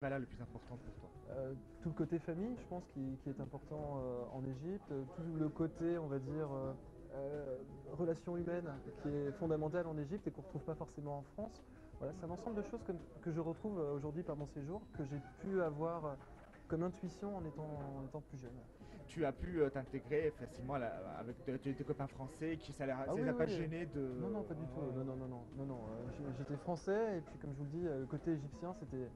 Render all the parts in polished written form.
pas là le plus important pour toi? Tout le côté famille, je pense, qui est important en Égypte. Tout le côté, on va dire, euh, relation humaine, qui est fondamental en Égypte et qu'on ne retrouve pas forcément en France. Voilà, c'est un ensemble de choses que je retrouve aujourd'hui par mon séjour, que j'ai pu avoir comme intuition en étant plus jeune. Tu as pu t'intégrer facilement avec tes copains français qui ça Ah les oui, a pas oui. gênés de. Non, non, pas du tout. Non, non, non, non, non, non. J'étais français et puis comme je vous le dis, le côté égyptien, c'était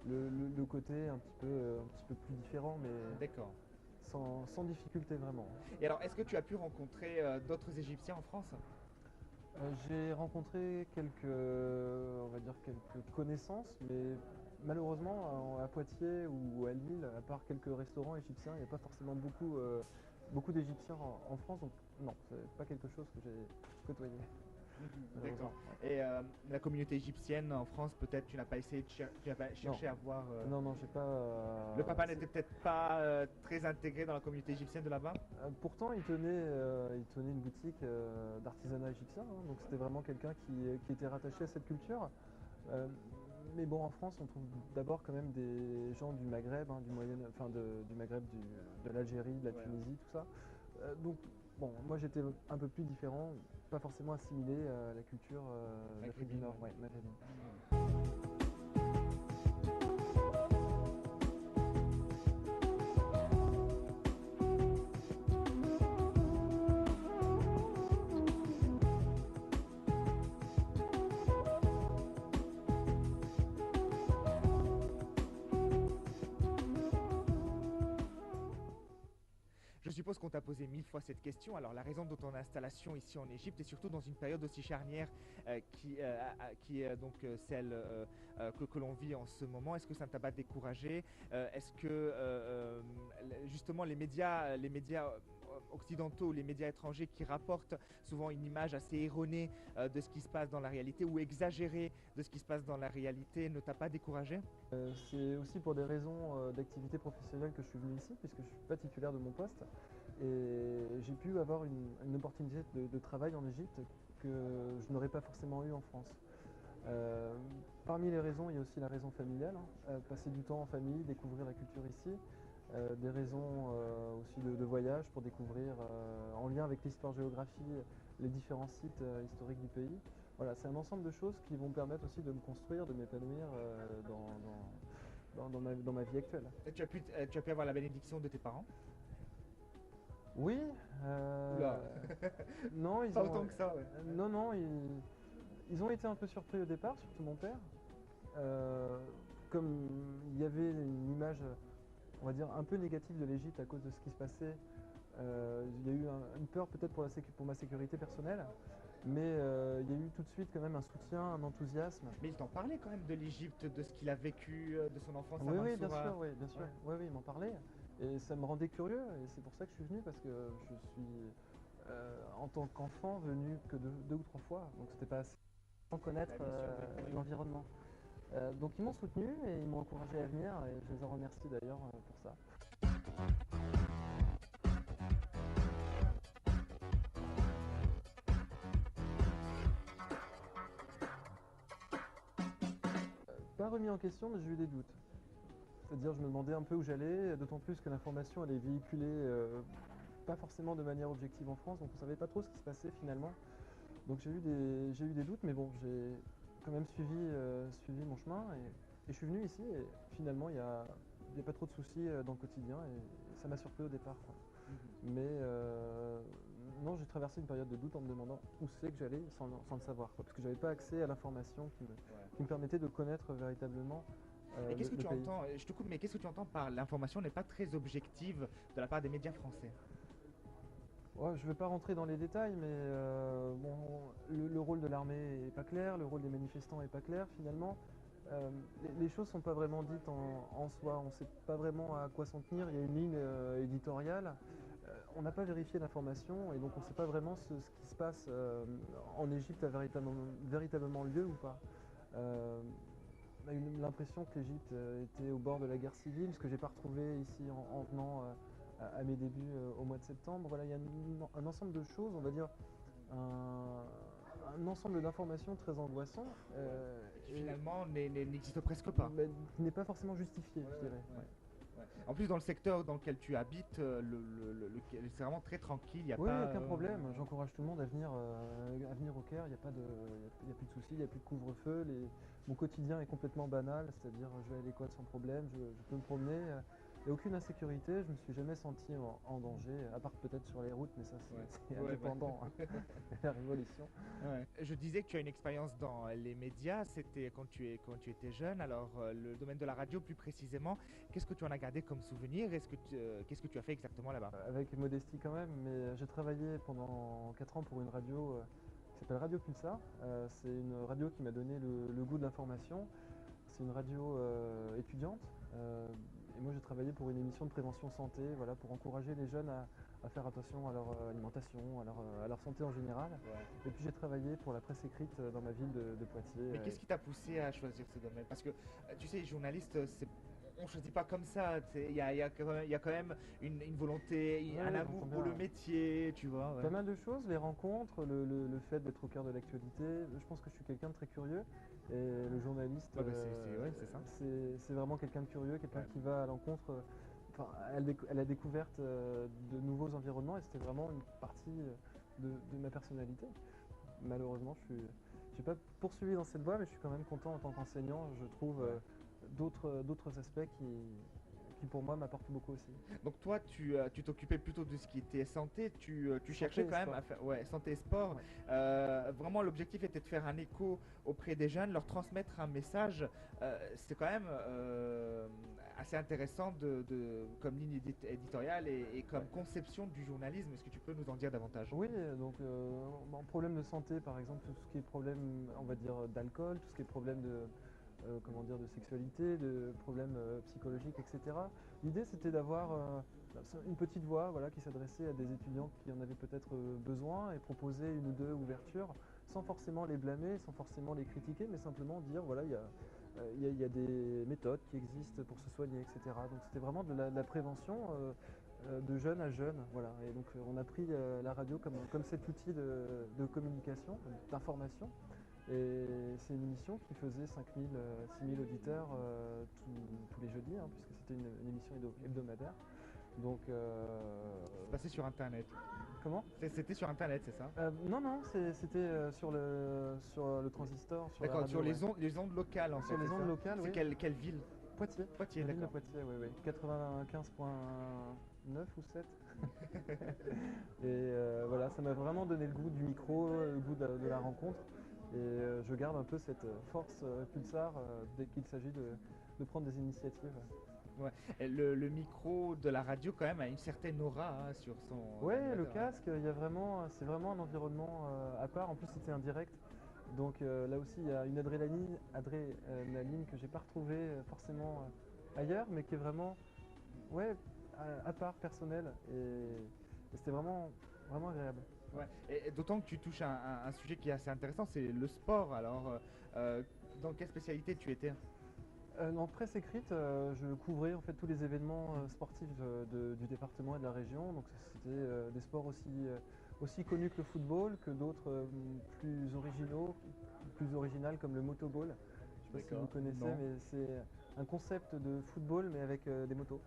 le côté un petit peu plus différent, mais D'accord. sans difficulté vraiment. Et alors, est-ce que tu as pu rencontrer d'autres Égyptiens en France? J'ai rencontré on va dire quelques connaissances, mais malheureusement à Poitiers ou à Lille, à part quelques restaurants égyptiens, il n'y a pas forcément beaucoup d'Égyptiens en France, donc non, c'est pas quelque chose que j'ai côtoyé, D'accord. malheureusement. Ouais. Et la communauté égyptienne en France, peut-être tu n'as pas essayé tu n'as pas Non, cherché à voir. non, non, j'ai pas. Le papa n'était peut-être pas très intégré dans la communauté égyptienne de là-bas? Pourtant, il tenait une boutique d'artisanat égyptien, hein, donc c'était vraiment quelqu'un qui était rattaché à cette culture. Euh, mais bon, en France, on trouve d'abord quand même des gens du Maghreb, hein, du Maghreb, de l'Algérie, de la Ouais. Tunisie, tout ça. Donc, bon, moi j'étais un peu plus différent, pas forcément assimilé à la culture d'Afrique du Maghrébine, Nord, ouais. ouais, maghrébine. Je suppose qu'on t'a posé 1000 fois cette question. Alors, la raison de ton installation ici en Égypte, et surtout dans une période aussi charnière qui est donc celle que l'on vit en ce moment, est-ce que ça ne t'a pas découragé? Est-ce que justement les médias occidentaux ou les médias étrangers qui rapportent souvent une image assez erronée de ce qui se passe dans la réalité ou exagérée de ce qui se passe dans la réalité ne t'a pas découragé? C'est aussi pour des raisons d'activité professionnelle que je suis venu ici, puisque je ne suis pas titulaire de mon poste. Et j'ai pu avoir une opportunité de travail en Égypte que je n'aurais pas forcément eu en France. Euh, Parmi les raisons, il y a aussi la raison familiale, hein. Passer du temps en famille, découvrir la culture ici. Des raisons aussi de voyage pour découvrir, en lien avec l'histoire-géographie, les différents sites historiques du pays. Voilà, c'est un ensemble de choses qui vont me permettre aussi de me construire, de m'épanouir dans ma vie actuelle. Tu as pu avoir la bénédiction de tes parents? Oui, Oula, non, pas autant que ça, ouais. non, non, ils ont été un peu surpris au départ, surtout mon père. Euh, Comme il y avait une image, on va dire, un peu négative de l'Égypte à cause de ce qui se passait, il y a eu une peur peut-être pour ma sécurité personnelle, mais il y a eu tout de suite quand même un soutien, un enthousiasme. Mais il t'en parlait quand même de l'Égypte, de ce qu'il a vécu, de son enfance à Oui, oui, bien sûr, Mansoura. oui, bien sûr. Ouais. Oui, oui, il m'en parlait. Et ça me rendait curieux, et c'est pour ça que je suis venu, parce que je suis, en tant qu'enfant, venu que deux ou trois fois, donc c'était pas assez pour connaître Bah, bien sûr, oui. Oui, oui. l'environnement. Donc ils m'ont soutenu et ils m'ont encouragé à venir, et je les en remercie d'ailleurs pour ça. Pas remis en question, mais j'ai eu des doutes. C'est-à-dire, je me demandais un peu où j'allais, d'autant plus que l'information elle est véhiculée pas forcément de manière objective en France, donc on ne savait pas trop ce qui se passait finalement. Donc j'ai eu des doutes, mais bon, j'ai quand même suivi mon chemin et je suis venu ici et finalement il y a pas trop de soucis dans le quotidien et ça m'a surpris au départ, quoi. Mhm. Mais non, j'ai traversé une période de doute en me demandant où c'est que j'allais sans le savoir, quoi, parce que j'avais pas accès à l'information Ouais. qui me permettait de connaître véritablement Et qu'est-ce que le tu pays. entends, je te coupe, mais qu'est-ce que tu entends par l'information n'est pas très objective de la part des médias français? Ouais, je ne vais pas rentrer dans les détails, mais bon, le rôle de l'armée n'est pas clair, le rôle des manifestants n'est pas clair finalement. Les choses ne sont pas vraiment dites en soi, on ne sait pas vraiment à quoi s'en tenir, il y a une ligne éditoriale, on n'a pas vérifié l'information et donc on ne sait pas vraiment ce qui se passe en Égypte a véritablement lieu ou pas. On a eu l'impression que l'Égypte était au bord de la guerre civile, ce que j'ai pas retrouvé ici en venant à mes débuts au mois de septembre. Voilà, il y a un ensemble de choses, on va dire, un, un ensemble d'informations très angoissant qui Et- finalement n'existe presque pas. mais qui n'est pas forcément justifié, je dirais. Ouais. Ouais. Ouais. En plus, dans le secteur dans lequel tu habites, c'est vraiment très tranquille. Il n'y a Oui, pas. aucun problème. J'encourage tout le monde à venir au Caire. Il n'y a pas de, il y a plus de soucis, il n'y a plus de couvre-feu. Mon quotidien est complètement banal, c'est-à-dire je vais à l'école sans problème, je peux me promener. Il n'y a aucune insécurité, je ne me suis jamais senti en danger, à part peut-être sur les routes, mais ça Ouais. c'est Ouais, indépendant hein, de la révolution. ouais. Je disais que tu as une expérience dans les médias, c'était quand tu étais jeune. Alors, le domaine de la radio plus précisément, qu'est-ce que tu en as gardé comme souvenir? Qu'est-ce que tu as fait exactement là-bas? Avec modestie quand même, mais j'ai travaillé pendant 4 ans pour une radio qui s'appelle Radio Pulsar. C'est une radio qui m'a donné le goût de l'information. C'est une radio étudiante. Et moi j'ai travaillé pour une émission de prévention santé, voilà, pour encourager les jeunes à faire attention à leur alimentation, à leur santé en général. Ouais. Et puis j'ai travaillé pour la presse écrite dans ma ville de Poitiers. Mais qu'est-ce qui t'a poussé à choisir ce domaine? Parce que tu sais, journaliste, on ne choisit pas comme ça. Il y a quand même une volonté, Ouais, un j'entends amour bien, pour le ouais. métier, tu vois. Ouais. Pas mal de choses, les rencontres, le fait d'être au cœur de l'actualité. Je pense que je suis quelqu'un de très curieux. Et le journaliste, Ouais, bah, ouais, c'est ça. c'est vraiment quelqu'un de curieux, quelqu'un Ouais. qui va à l'encontre, enfin, à la découverte de nouveaux environnements. Et c'était vraiment une partie de ma personnalité. Malheureusement, je n'ai pas poursuivi dans cette voie, mais je suis quand même content en tant qu'enseignant. Je trouve d'autres aspects qui pour moi m'apportent beaucoup aussi. Donc toi, tu t'occupais plutôt de ce qui était santé, tu Santé cherchais et quand même sport. à faire santé et sport. Ouais. Vraiment, l'objectif était de faire un écho auprès des jeunes, leur transmettre un message. C'est quand même assez intéressant comme ligne éditoriale et comme Ouais. conception du journalisme. Est-ce que tu peux nous en dire davantage? Oui, donc en problème de santé, par exemple, tout ce qui est problème, on va dire, d'alcool, tout ce qui est problème comment dire, de sexualité, de problèmes psychologiques, etc. L'idée, c'était d'avoir une petite voix, voilà, qui s'adressait à des étudiants qui en avaient peut-être besoin et proposer une ou deux ouvertures, sans forcément les blâmer, sans forcément les critiquer, mais simplement dire, voilà, il y a des méthodes qui existent pour se soigner, etc. Donc c'était vraiment de la prévention de jeune à jeune, voilà. Et donc on a pris la radio comme cet outil de communication, d'information. Et c'est une émission qui faisait 5000, 6000 auditeurs tous les jeudis, hein, puisque c'était une émission hebdomadaire. Donc, C'est passé sur Internet. comment? C'était sur Internet, c'est ça? Non, non, c'était sur le transistor, sur la D'accord, radio, sur ouais. les ondes locales en fait. Sur les c'est ondes ça? locales, C'est oui. quelle ville? Poitiers. Poitiers, La ville de d'accord. Poitiers, oui, oui. 95,9 ou 7. Et voilà, ça m'a vraiment donné le goût du micro, le goût de la rencontre. Et je garde un peu cette force pulsar dès qu'il s'agit de prendre des initiatives. Ouais. Et le micro de la radio quand même a une certaine aura sur son Ouais, le animateur, hein. casque, c'est vraiment un environnement à part. En plus, c'était un direct. Donc là aussi, il y a une adrénaline que j'ai pas retrouvée forcément ailleurs, mais qui est vraiment, ouais, à part, personnelle. Et c'était vraiment agréable. Ouais. Et d'autant que tu touches un sujet qui est assez intéressant, c'est le sport. Alors, dans quelle spécialité tu étais? En presse écrite, je couvrais en fait tous les événements sportifs du département et de la région. Donc c'était des sports aussi connus que le football, que d'autres plus originaux, plus originales comme le motoball. Je ne sais pas si vous D'accord. connaissez, Non. mais c'est un concept de football mais avec des motos.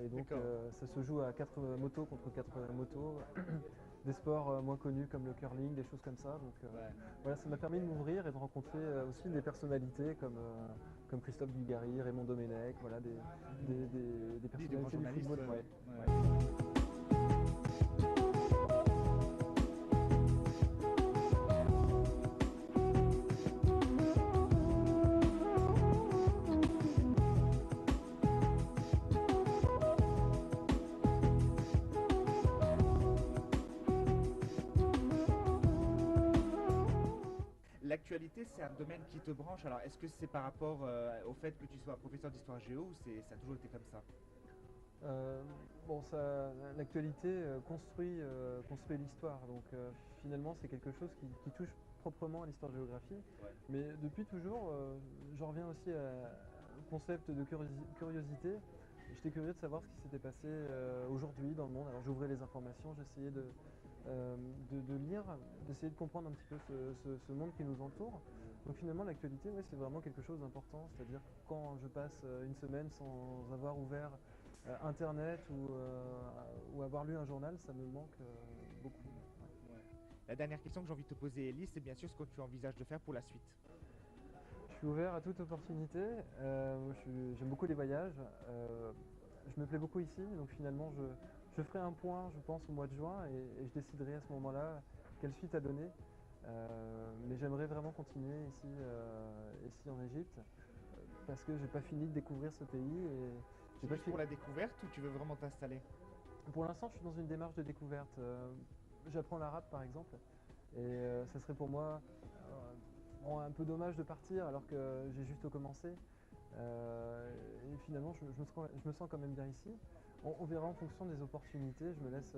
Et donc D'accord. ça se joue à 4 motos contre 4 motos. Des sports moins connus comme le curling, des choses comme ça. Donc Ouais. voilà, ça m'a permis de m'ouvrir et de rencontrer aussi des personnalités comme Christophe Dugarry, Raymond Domenech, voilà, des Des grands personnalités du journalistes. football. Ouais. Ouais. Ouais. L'actualité, c'est un domaine qui te branche. Alors, est-ce que c'est par rapport au fait que tu sois professeur d'histoire géo ou ça a toujours été comme ça? Euh, bon, l'actualité construit l'histoire. Donc finalement, c'est quelque chose qui touche proprement à l'histoire-géographie. Ouais. Mais depuis toujours, j'en reviens aussi au concept de curiosité. J'étais curieux de savoir ce qui s'était passé aujourd'hui dans le monde. Alors j'ouvrais les informations, j'essayais de lire, d'essayer de comprendre un petit peu ce monde qui nous entoure. Donc finalement, l'actualité, ouais, c'est vraiment quelque chose d'important. C'est-à-dire que quand je passe une semaine sans avoir ouvert Internet ou avoir lu un journal, ça me manque beaucoup. Ouais. Ouais. La dernière question que j'ai envie de te poser, Ellie, c'est bien sûr ce que tu envisages de faire pour la suite. Je suis ouvert à toute opportunité. J'aime beaucoup les voyages. Je me plais beaucoup ici. Donc finalement, je ferai un point, je pense, au mois de juin et je déciderai à ce moment-là quelle suite à donner. Mais j'aimerais vraiment continuer ici en Égypte parce que j'ai pas fini de découvrir ce pays et j'ai C'est pas juste fini. pour la découverte ou tu veux vraiment t'installer? Pour l'instant, je suis dans une démarche de découverte. J'apprends l'arabe par exemple et ça serait pour moi bon, un peu dommage de partir alors que j'ai juste commencé. Et finalement, je me sens quand même bien ici. On verra en fonction des opportunités. Je me laisse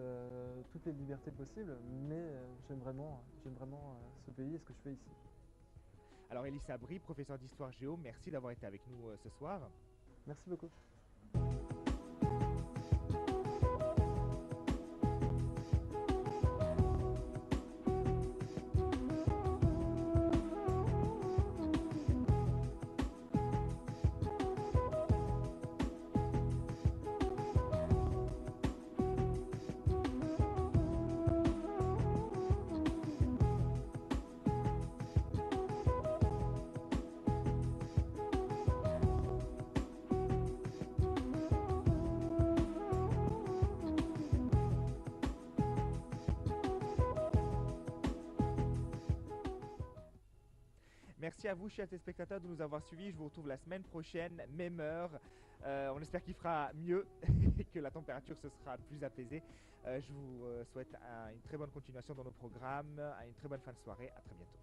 toutes les libertés possibles, mais j'aime vraiment ce pays et ce que je fais ici. Alors Ellie Sabri, professeur d'histoire géo, merci d'avoir été avec nous ce soir. Merci beaucoup. Merci à vous, chers téléspectateurs, de nous avoir suivis. Je vous retrouve la semaine prochaine, même heure. On espère qu'il fera mieux et que la température se sera plus apaisée. Je vous souhaite une très bonne continuation dans nos programmes, une très bonne fin de soirée. À très bientôt.